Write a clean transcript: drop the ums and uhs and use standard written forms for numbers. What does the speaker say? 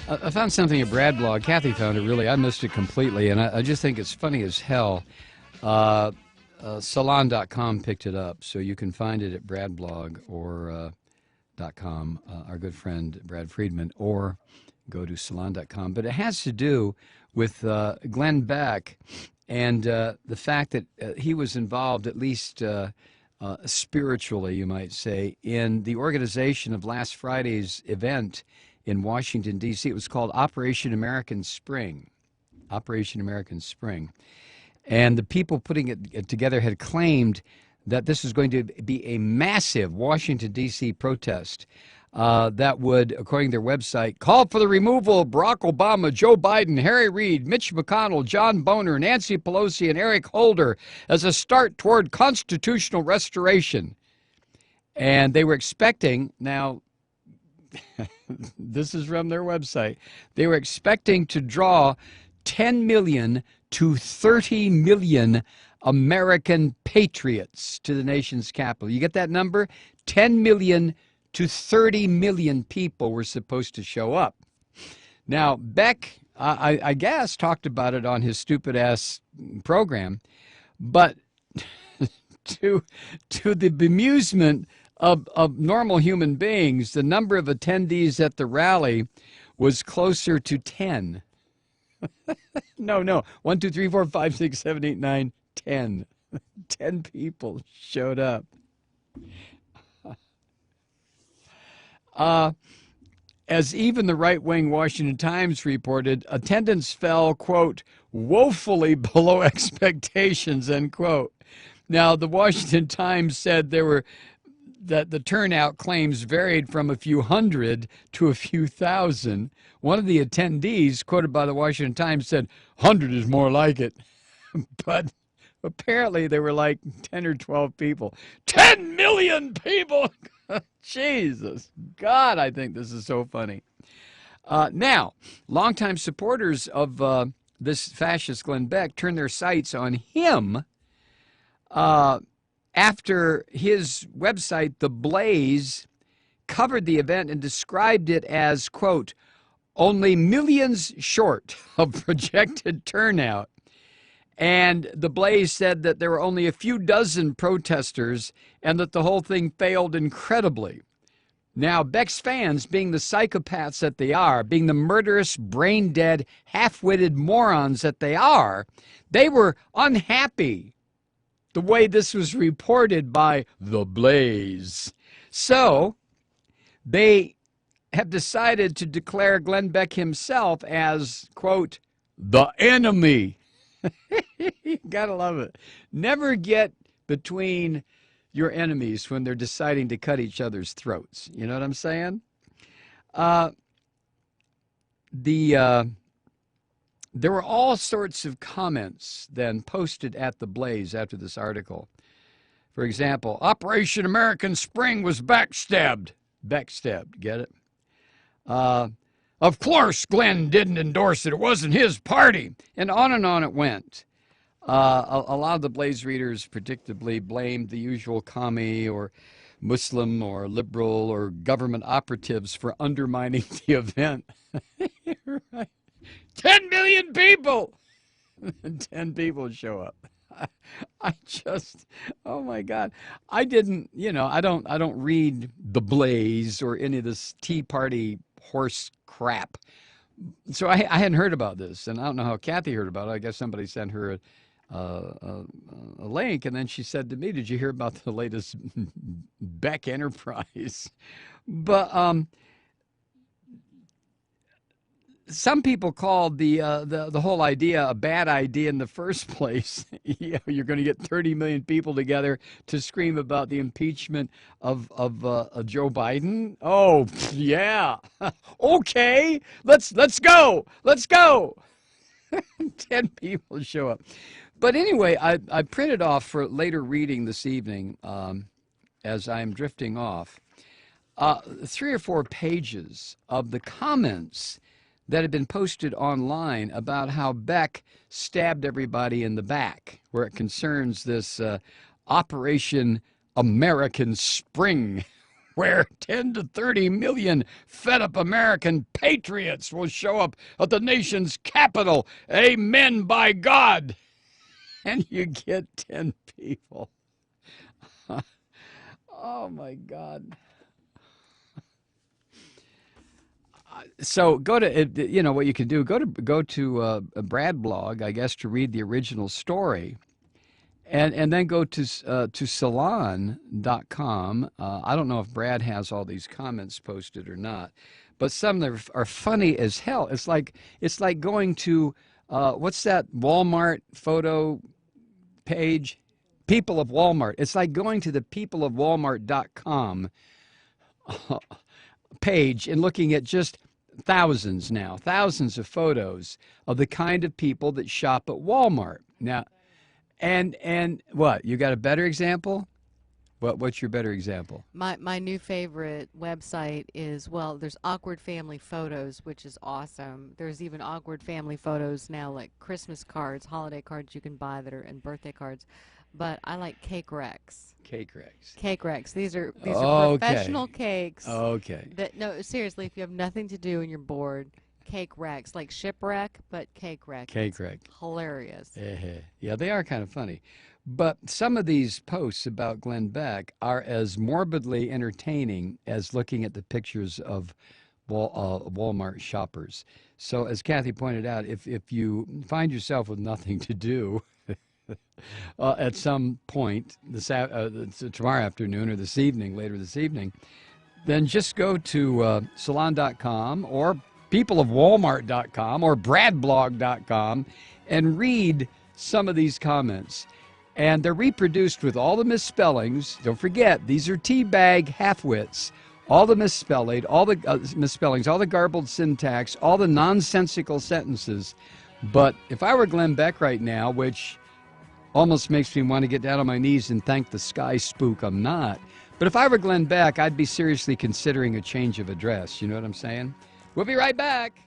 I found something at Brad blog. Kathy found it, really. I missed it completely, and I just think it's funny as hell. Salon.com picked it up, so you can find it at Brad blog or .com, our good friend Brad Friedman, or go to salon.com. But it has to do with Glenn Beck and the fact that he was involved, at least spiritually, you might say, in the organization of last Friday's event in Washington, D.C. It was called Operation American Spring. Operation American Spring. And the people putting it together had claimed that this was going to be a massive Washington, D.C. protest that would, according to their website, call for the removal of Barack Obama, Joe Biden, Harry Reid, Mitch McConnell, John Boehner, Nancy Pelosi, and Eric Holder as a start toward constitutional restoration. And they were expecting, now, this is from their website, they were expecting to draw 10 million to 30 million American patriots to the nation's capital. You get that number? 10 million to 30 million people were supposed to show up. Now, Beck, I guess, talked about it on his stupid-ass program, but to the bemusement of normal human beings, the number of attendees at the rally was closer to 10. No. 1, 2, 3, 4, 5, 6, 7, 8, 9, 10. 10 people showed up. As even the right-wing Washington Times reported, attendance fell, quote, woefully below expectations, end quote. Now, the Washington Times said that the turnout claims varied from a few hundred to a few thousand. One of the attendees, quoted by the Washington Times, said, 100 is more like it. But apparently there were like 10 or 12 people. 10 million people! Jesus. God, I think this is so funny. Now, longtime supporters of this fascist Glenn Beck turned their sights on him after his website, The Blaze, covered the event and described it as, quote, only millions short of projected turnout. And The Blaze said that there were only a few dozen protesters and that the whole thing failed incredibly. Now, Beck's fans, being the psychopaths that they are, being the murderous, brain-dead, half-witted morons that they are, they were unhappy the way this was reported by The Blaze. So they have decided to declare Glenn Beck himself as, quote, the enemy. You gotta love it. Never get between your enemies when they're deciding to cut each other's throats. You know what I'm saying? There were all sorts of comments then posted at The Blaze after this article. For example, Operation American Spring was backstabbed. Beckstabbed, get it? Of course Glenn didn't endorse it. It wasn't his party. And on it went. A lot of the Blaze readers predictably blamed the usual commie or Muslim or liberal or government operatives for undermining the event. Right. 10 million people! 10 people show up. I just, oh my God. I didn't, I don't read The Blaze or any of this Tea Party horse crap. So I hadn't heard about this, and I don't know how Kathy heard about it. I guess somebody sent her a link, and then she said to me, did you hear about the latest Beck enterprise? But some people called the whole idea a bad idea in the first place. You're going to get 30 million people together to scream about the impeachment of Joe Biden. Oh yeah, okay, let's go. 10 people show up. But anyway, I printed off for later reading this evening, as I'm drifting off, 3 or 4 pages of the comments that had been posted online about how Beck stabbed everybody in the back, where it concerns this Operation American Spring, where 10 to 30 million fed-up American patriots will show up at the nation's capital. Amen, by God. And you get 10 people. Oh, my God. So go to, what you can do, go to a Brad blog, I guess, to read the original story. And then go to salon.com. I don't know if Brad has all these comments posted or not, but some of them are funny as hell. It's like going to, what's that Walmart photo page? People of Walmart. It's like going to the peopleofwalmart.com page and looking at just thousands of photos of the kind of people that shop at Walmart. Now, and what? You got a better example? What's your better example? My new favorite website is, well, there's Awkward Family Photos, which is awesome. There's even awkward family photos now, like Christmas cards, holiday cards you can buy that are, and birthday cards. But I like Cake Rex. Cake Rex. Cake Rex. These are Okay. professional cakes. Okay. No, seriously, if you have nothing to do and you're bored, Cake Rex, like shipwreck, but Cake Rex. Cake Rex. Hilarious. Yeah, they are kind of funny. But some of these posts about Glenn Beck are as morbidly entertaining as looking at the pictures of Walmart shoppers. So as Kathy pointed out, if you find yourself with nothing to do at some point tomorrow afternoon or later this evening, then just go to salon.com or peopleofwalmart.com or bradblog.com and read some of these comments. And they're reproduced with all the misspellings. Don't forget, these are teabag halfwits. All the misspellings, all the garbled syntax, all the nonsensical sentences. But if I were Glenn Beck right now, which almost makes me want to get down on my knees and thank the sky spook, I'm not. But if I were Glenn Beck, I'd be seriously considering a change of address. You know what I'm saying? We'll be right back.